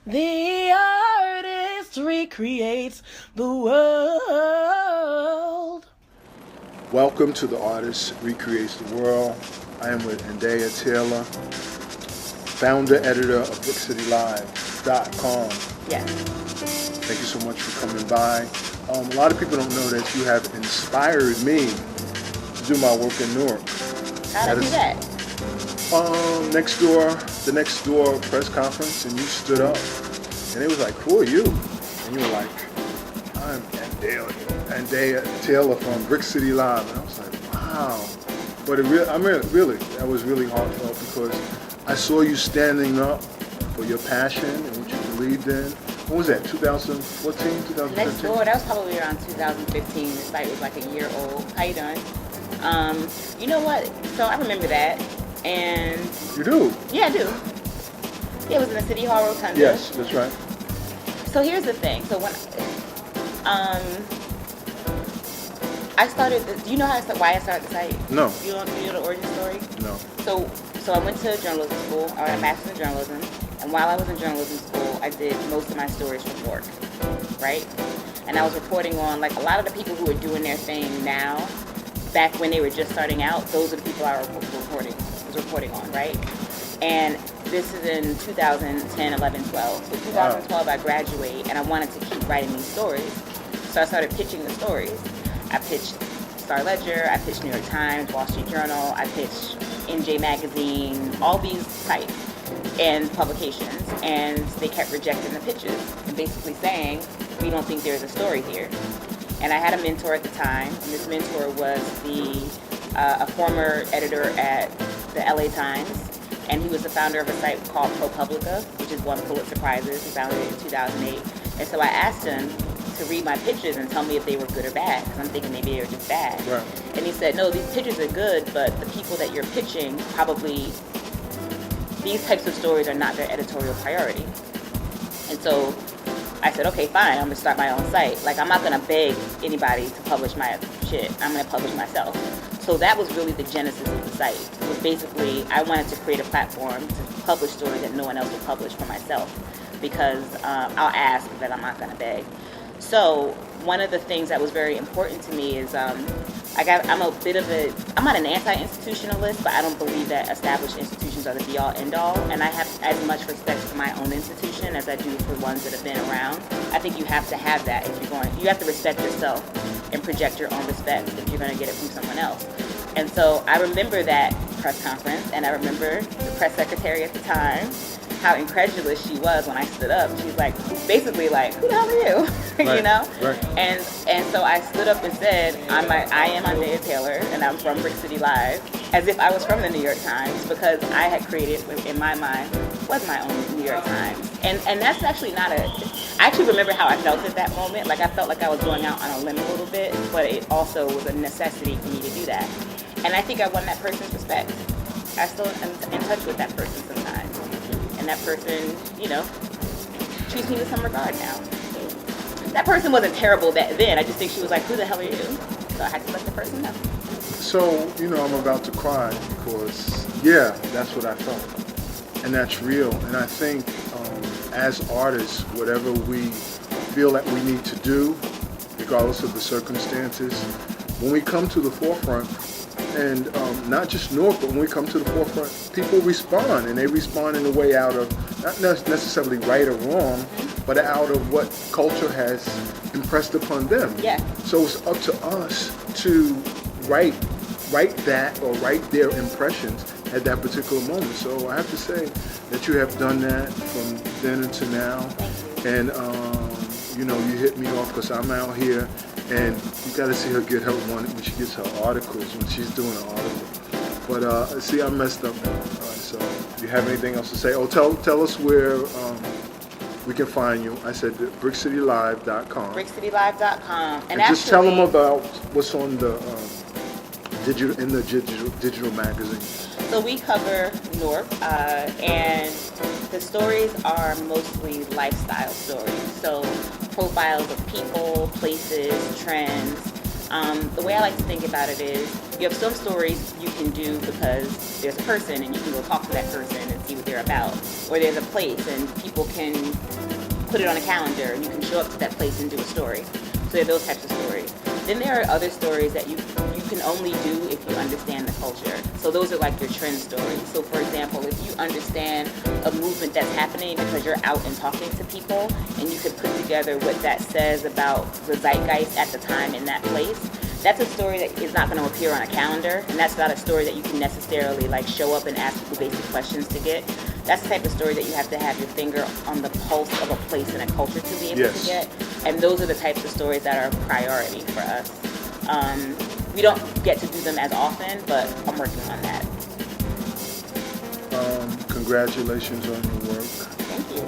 The artist recreates the world. Welcome to The Artist Recreates the World. I am with Andaiye Taylor, founder, editor of BrickCityLive.com. Yes. Thank you so much for coming by. A lot of people don't know that you have inspired me to do my work in Newark. How did you do that? The next door press conference, and you stood up, and it was like, "Who are you?" And you were like, "I'm Andaiye Taylor from Brick City Live," and I was like, "Wow!" But really, that was really heartfelt because I saw you standing up for your passion and what you believed in. What was that? 2014, 2015? Next door, that was probably around 2015. The site was like a year old. How you doing? You know what? So I remember that. And you do? Yeah, I do. Yeah, it was in the City Hall Rotunda. Yes, that's right. So here's the thing. So when I started, do you know why I started the site? No. You know the origin story? No. So I went to journalism school. I had a master's in journalism, and while I was in journalism school, I did most of my stories from work, right? And I was reporting on like a lot of the people who are doing their thing now. Back when they were just starting out, those are the people I was reporting on, right? And this is in 2010, 11, 12. So 2012, I graduate, and I wanted to keep writing these stories. So I started pitching the stories. I pitched Star Ledger, I pitched New York Times, Wall Street Journal, I pitched NJ Magazine, all these sites and publications, and they kept rejecting the pitches and basically saying, we don't think there's a story here. And I had a mentor at the time, and this mentor was a former editor at the LA Times, and he was the founder of a site called ProPublica, which is won Pulitzer Prizes. He founded it in 2008. And so I asked him to read my pitches and tell me if they were good or bad, because I'm thinking maybe they were just bad. Right. And he said, no, these pitches are good, but the people that you're pitching probably, these types of stories are not their editorial priority. And so I said, okay, fine, I'm going to start my own site. Like, I'm not going to beg anybody to publish my shit. I'm going to publish myself. So that was really the genesis of the site. It was basically, I wanted to create a platform to publish stories that no one else would publish for myself, because I'll ask, but I'm not going to beg. So one of the things that was very important to me is I'm not an anti-institutionalist, but I don't believe that established institutions are the be-all, end-all. And I have as much respect for my own institution as I do for ones that have been around. I think you have to have that if you have to respect yourself and project your own respect if you're going to get it from someone else. And so I remember that press conference, and I remember the press secretary at the time, how incredulous she was when I stood up. She's like, basically like, who the hell are you? Right, you know? Right. And so I stood up and said, I am Andaiye Taylor, and I'm from Brick City Live, as if I was from the New York Times, because I had created, in my mind, was my own New York Times. And that's actually I actually remember how I felt at that moment. Like, I felt like I was going out on a limb a little bit, but it also was a necessity for me to do that. And I think I won that person's respect. I still am in touch with that person sometimes. And that person, treats me with some regard now. That person wasn't terrible then. I just think she was like, who the hell are you? So I had to let the person know. So, I'm about to cry because, that's what I felt. And that's real. And I think as artists, whatever we feel that we need to do, regardless of the circumstances, when we come to the forefront, and not just Newark, but when we come to the forefront, people respond, and they respond in a way out of, not necessarily right or wrong, but out of what culture has impressed upon them. Yeah. So it's up to us to write that or write their impressions at that particular moment. So I have to say that you have done that from then until now. Thank you. And you hit me off because I'm out here, and you got to see her get her one when she gets her articles, when she's doing an article. But see, I messed up now. All right, so do you have anything else to say? Oh, tell us where we can find you. I said BrickCityLive.com. BrickCityLive.com. And just tell them about what's on the digital magazine. So we cover Newark, and the stories are mostly lifestyle stories. So profiles of people, places, trends, The way I like to think about it is you have some stories you can do because there's a person and you can go talk to that person and see what they're about. Or there's a place and people can put it on a calendar and you can show up to that place and do a story. So there are those types of stories. Then there are other stories that you can only do if you understand the culture. So those are like your trend stories. So for example, if you understand a movement that's happening because you're out and talking to people and you can put together what that says about the zeitgeist at the time in that place, that's a story that is not going to appear on a calendar, and that's not a story that you can necessarily like show up and ask people basic questions to get. That's the type of story that you have to have your finger on the pulse of a place and a culture to be able to get. And those are the types of stories that are a priority for us. We don't get to do them as often, but I'm working on that. Congratulations on your work. Thank you.